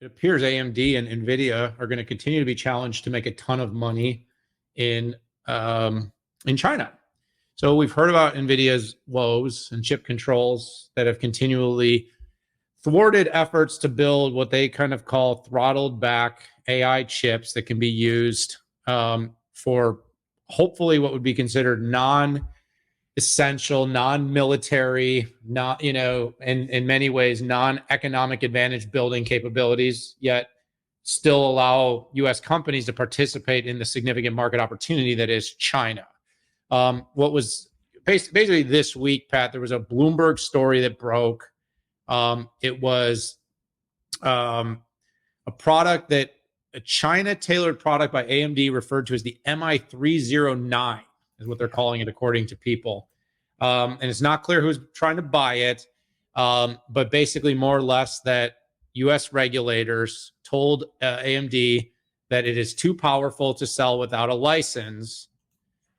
it appears AMD and NVIDIA are going to continue to be challenged to make a ton of money in China. So we've heard about NVIDIA's woes and chip controls that have continually thwarted efforts to build what they kind of call throttled back AI chips that can be used for hopefully what would be considered non-essential, non-military, not, in many ways, non-economic advantage building capabilities, yet still allow U.S. companies to participate in the significant market opportunity that is China. What was basically this week, Pat, there was a Bloomberg story that broke. It was a product that a China-tailored product by AMD referred to as the MI309 is what they're calling it, according to people. And it's not clear who's trying to buy it, but basically more or less that U.S. regulators told AMD that it is too powerful to sell without a license.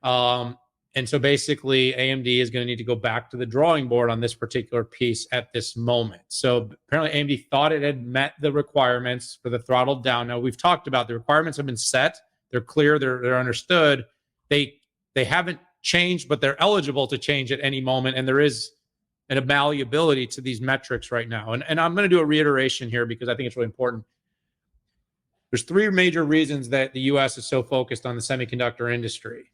And so basically AMD is going to need to go back to the drawing board on this particular piece at this moment. So apparently AMD thought it had met the requirements for the throttled down. Now we've talked about the requirements have been set. They're clear. They're understood. They haven't changed, but they're eligible to change at any moment. And there is an malleability to these metrics right now. And I'm going to do a reiteration here because I think it's really important. There's three major reasons that the U.S. is so focused on the semiconductor industry.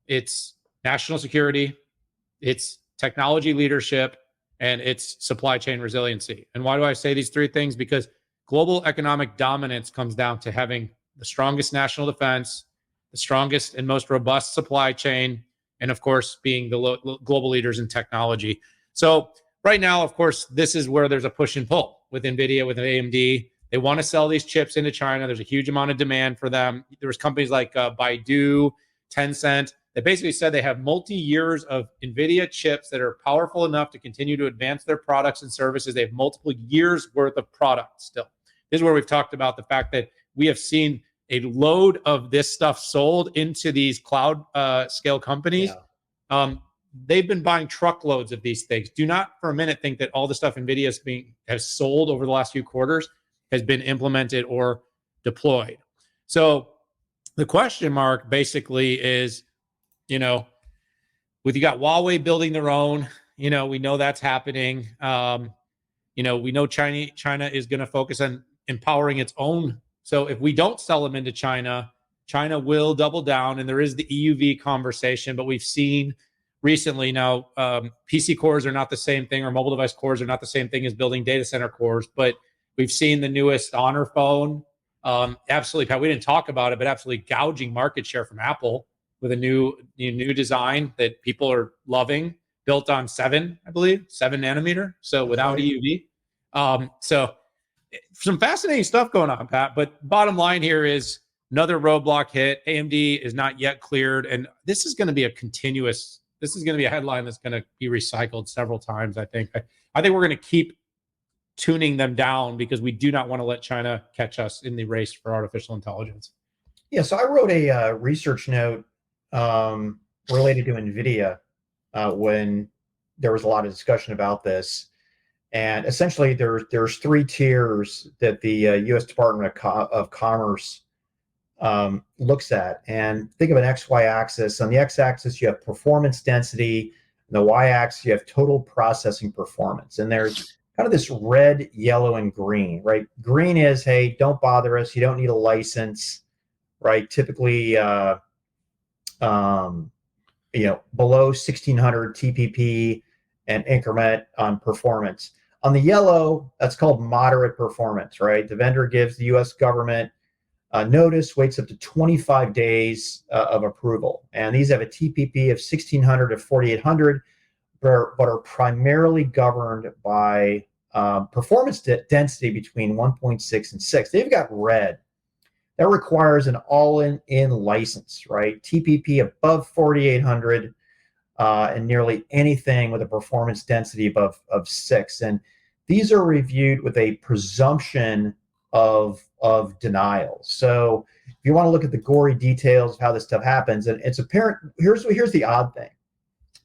It's national security, it's technology leadership, and it's supply chain resiliency. And why do I say these three things? Because global economic dominance comes down to having the strongest national defense, the strongest and most robust supply chain, and of course, being the global leaders in technology. So right now, of course, this is where there's a push and pull with NVIDIA, with AMD. They want to sell these chips into China. There's a huge amount of demand for them. There was companies like Baidu, Tencent, that basically said they have multi-years of NVIDIA chips that are powerful enough to continue to advance their products and services. They have multiple years worth of product still. This is where we've talked about the fact that we have seen a load of this stuff sold into these cloud scale companies. Yeah. They've been buying truckloads of these things. Do not for a minute think that all the stuff NVIDIA has sold over the last few quarters has been implemented or deployed. So the question mark basically is, you got Huawei building their own, we know that's happening. We know China is going to focus on empowering its own. So if we don't sell them into China, China will double down. And there is the EUV conversation, but we've seen recently now PC cores are not the same thing, or mobile device cores are not the same thing as building data center cores. But we've seen the newest Honor phone. Absolutely, Pat, we didn't talk about it, but absolutely gouging market share from Apple with a new design that people are loving, built on 7 nanometer. So without EUV. So some fascinating stuff going on, Pat. But bottom line here is another roadblock hit. AMD is not yet cleared. And this is going to be a headline that's going to be recycled several times, I think. I think we're going to keep tuning them down because we do not want to let China catch us in the race for artificial intelligence. Yeah, so I wrote a research note related to NVIDIA when there was a lot of discussion about this. And essentially, there's 3 tiers that the U.S. Department of Commerce looks at. And think of an XY axis. On the x-axis, you have performance density. On the y-axis, you have total processing performance. And there's kind of this red, yellow, and green, right? Green is, hey, don't bother us. You don't need a license, right? Typically, below 1600 TPP and increment on performance. On the yellow, that's called moderate performance, right? The vendor gives the U.S. government notice, waits up to 25 days of approval. And these have a TPP of 1600 to 4800, but are primarily governed by performance density between 1.6 and 6. They've got red. That requires an all-in license, right? TPP above 4800 and nearly anything with a performance density above 6. And these are reviewed with a presumption of denial. So if you want to look at the gory details of how this stuff happens, and it's apparent, here's the odd thing,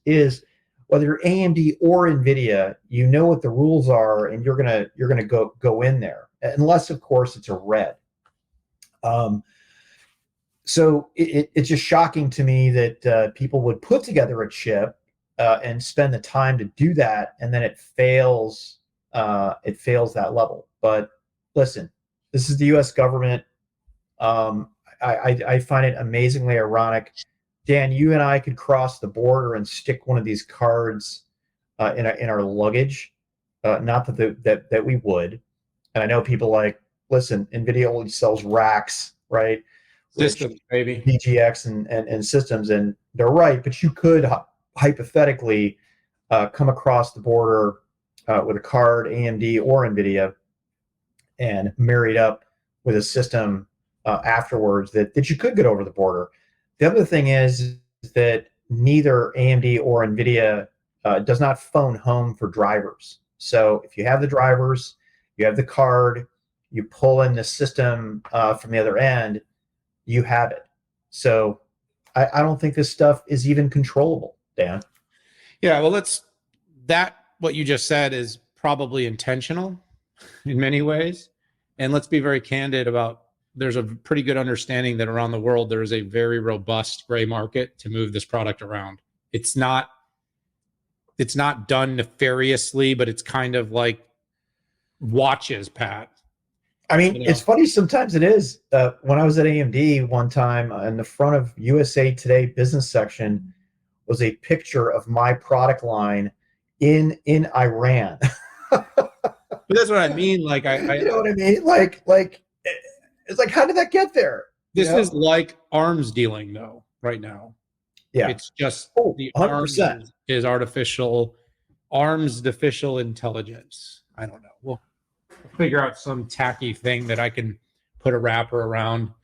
is whether you're AMD or NVIDIA, you know what the rules are, and you're gonna go in there. unless of course it's a red. Um, so it's just shocking to me that people would put together a chip and spend the time to do that, and then it fails. It fails that level. But listen, this is the U.S. government. I find it amazingly ironic. Dan, you and I could cross the border and stick one of these cards in our luggage. Not that we would. And I know people like, listen, NVIDIA only sells racks, right? Systems, baby. PGX and systems, and they're right. But you could hypothetically come across the border with a card, AMD or NVIDIA, and married up with a system afterwards that you could get over the border. The other thing is that neither AMD or NVIDIA does not phone home for drivers. So if you have the drivers, you have the card, you pull in the system from the other end, you have it. So I don't think this stuff is even controllable, Dan. Yeah, well, what you just said is probably intentional in many ways. And let's be very candid about, there's a pretty good understanding that around the world, there is a very robust gray market to move this product around. It's not done nefariously, but it's kind of like watches, Pat. I mean, it's funny sometimes it is. When I was at AMD one time, in the front of USA Today business section was a picture of my product line in Iran. But that's what I mean. Like, you know what I mean? Like it's like, how did that get there? This is like arms dealing, though. Right now, yeah, it's just the 100%. arms is artificial intelligence. I don't know. We'll figure out some tacky thing that I can put a wrapper around